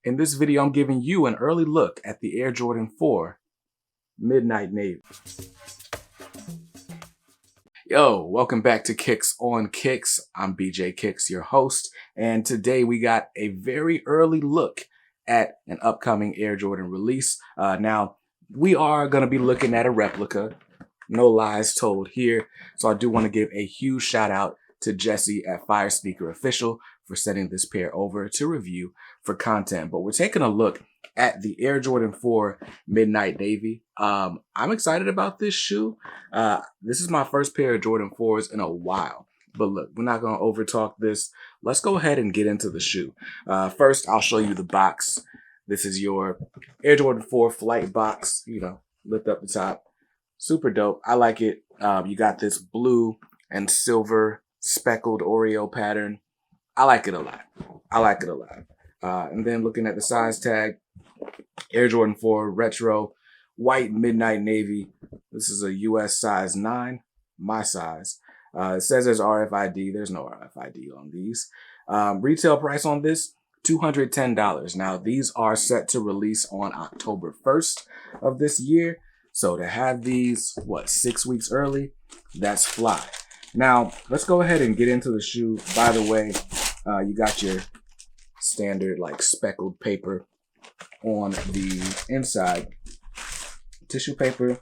In this video, I'm giving you an early look at the Air Jordan 4 Midnight Navy. Yo, welcome back to Kicks on Kicks. I'm BJ Kicks, your host, and today we got a very early look at an upcoming Air Jordan release. Now, we are going to be looking at a replica, no lies told here, so I do want to give a huge shout out to Jessie at FireSnkr Official for sending this pair over to review for content. But we're taking a look at the Air Jordan 4 Midnight Navy. I'm excited about this shoe. This is my first pair of Jordan 4s in a while. But look, we're not going to overtalk this. Let's go ahead and get into the shoe. First, I'll show you the box. This is your Air Jordan 4 flight box. You know, lift up the top. Super dope. I like it. You got this blue and silver speckled Oreo pattern. I like it a lot. And then looking at the size tag, Air Jordan 4 Retro White Midnight Navy. This is a US size 9, my size. It says there's RFID. There's no RFID on these. Retail price on this, $210. Now, these are set to release on October 1st of this year. So to have these, 6 weeks early, that's fly. Now, let's go ahead and get into the shoe. By the way, you got your standard speckled paper on the inside. Tissue paper.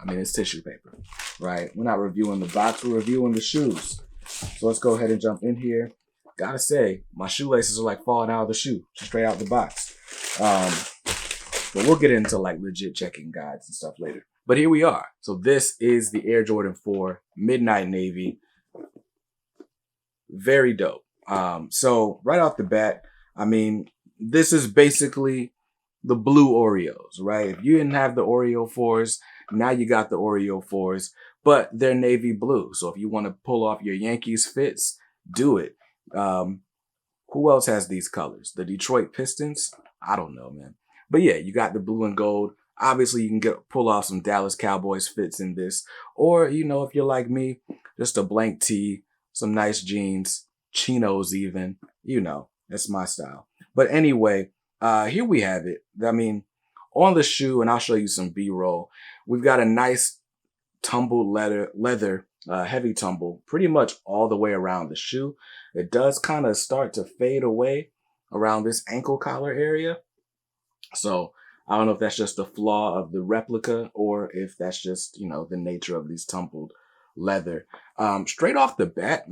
I mean, it's tissue paper, right? We're not reviewing the box, we're reviewing the shoes. So let's go ahead and jump in here. Gotta say, my shoelaces are falling out of the shoe, straight out the box. But we'll get into legit checking guides and stuff later. But here we are. So this is the Air Jordan 4 Midnight Navy. Very dope. So right off the bat, I mean, this is basically the blue Oreos, right? If you didn't have the Oreo 4s, now you got the Oreo 4s, but they're navy blue. So if you want to pull off your Yankees fits, do it. Who else has these colors? The Detroit Pistons? I don't know, man. But yeah, you got the blue and gold. Obviously, you can pull off some Dallas Cowboys fits in this. Or, if you're like me, just a blank tee, some nice jeans, chinos even. That's my style. But anyway, here we have it. I mean, on the shoe, and I'll show you some B-roll, we've got a nice tumbled leather, heavy tumble, pretty much all the way around the shoe. It does kind of start to fade away around this ankle collar area. So I don't know if that's just a flaw of the replica or if that's just, the nature of these tumbled leather. Straight off the bat,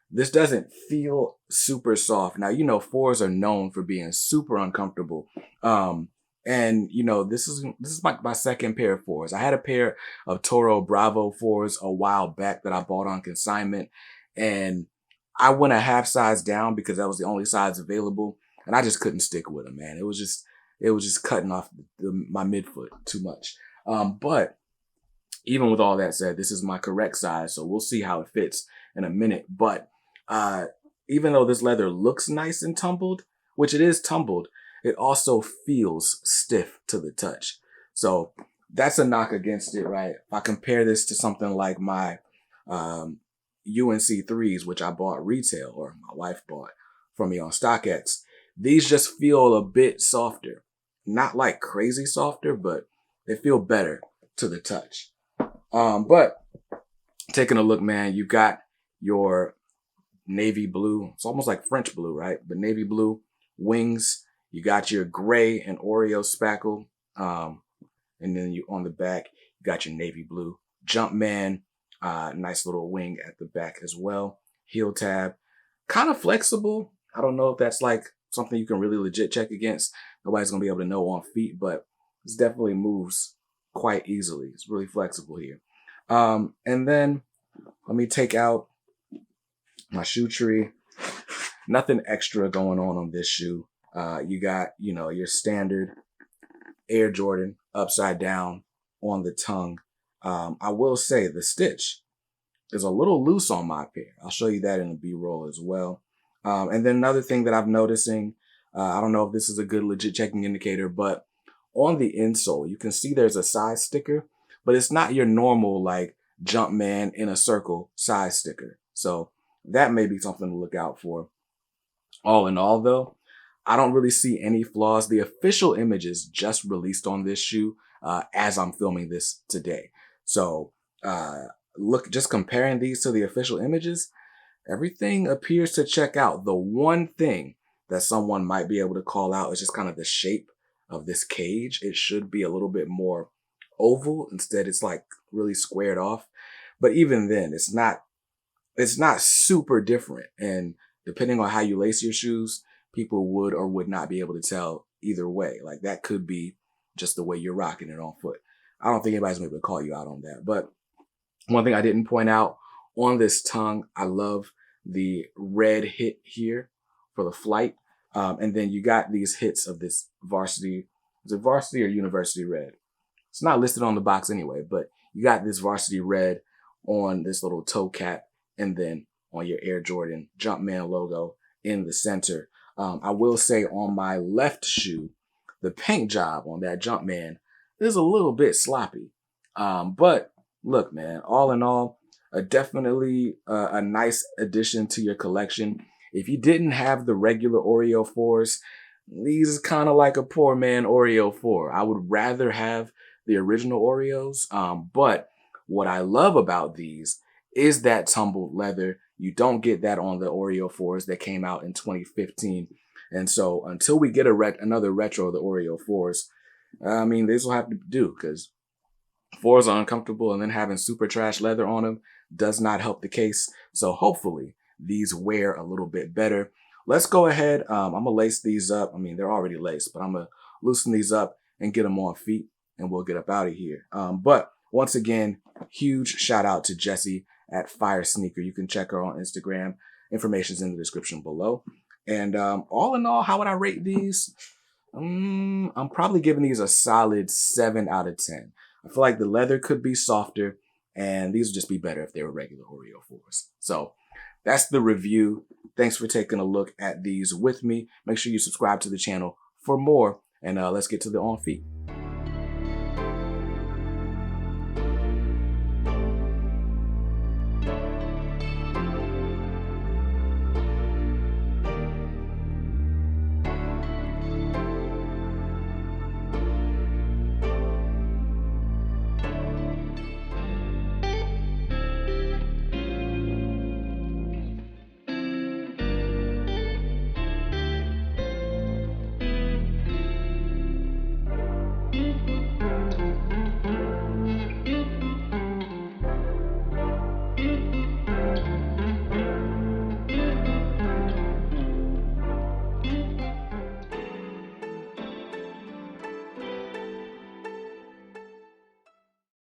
this doesn't feel super soft. Now, 4s are known for being super uncomfortable. And, this is my second pair of 4s. I had a pair of Toro Bravo 4s a while back that I bought on consignment. And I went a half size down because that was the only size available. And I just couldn't stick with them, man. It was just cutting off my midfoot too much. But even with all that said, this is my correct size. So we'll see how it fits in a minute. But even though this leather looks nice and tumbled, which it is tumbled, it also feels stiff to the touch. So that's a knock against it, right? If I compare this to something like my UNC 3s, which I bought retail, or my wife bought from me on StockX, these just feel a bit softer. Not crazy softer, but they feel better to the touch. But taking a look, man, you got your navy blue. It's almost like French blue, right? But navy blue wings. You got your gray and Oreo spackle. And then on the back, you got your navy blue Jumpman. Nice little wing at the back as well. Heel tab. Kind of flexible. I don't know if that's something you can really legit check against. Nobody's going to be able to know on feet, but this definitely moves quite easily. It's really flexible here. And then let me take out my shoe tree. Nothing extra going on this shoe. You got, your standard Air Jordan upside down on the tongue. I will say the stitch is a little loose on my pair. I'll show you that in the B-roll as well. And then another thing that I'm noticing, I don't know if this is a good legit checking indicator, but on the insole, you can see there's a size sticker, but it's not your normal Jumpman in a circle size sticker. So that may be something to look out for. All in all, though, I don't really see any flaws. The official images just released on this shoe as I'm filming this today. So look, just comparing these to the official images, everything appears to check out. The one thing that someone might be able to call out is just kind of the shape of this cage. It should be a little bit more oval. Instead, it's like really squared off. But even then, it's not super different. And depending on how you lace your shoes, people would or would not be able to tell either way. Like that could be just the way you're rocking it on foot. I don't think anybody's going to be able to call you out on that. But one thing I didn't point out on this tongue, I love the red hit here for the flight. And then you got these hits of this varsity. Is it varsity or university red? It's not listed on the box anyway, but you got this varsity red on this little toe cap and then on your Air Jordan Jumpman logo in the center. I will say on my left shoe, the paint job on that Jumpman is a little bit sloppy. But look, man, all in all, definitely a nice addition to your collection. If you didn't have the regular Oreo 4s, these is kind of like a poor man Oreo 4. I would rather have the original Oreos. But what I love about these is that tumbled leather. You don't get that on the Oreo 4s that came out in 2015. And so until we get another retro of the Oreo 4s, I mean, this will have to do because 4s are uncomfortable and then having super trash leather on them does not help the case. So hopefully these wear a little bit better. Let's go ahead. I'm going to lace these up. I mean, they're already laced, but I'm going to loosen these up and get them on feet and we'll get up out of here. But once again, huge shout out to Jessie at FireSnkr. You can check her on Instagram. Information's in the description below. And all in all, how would I rate these? I'm probably giving these a solid 7 out of 10. I feel like the leather could be softer and these would just be better if they were regular Oreo 4s. So that's the review. Thanks for taking a look at these with me. Make sure you subscribe to the channel for more and let's get to the on feet.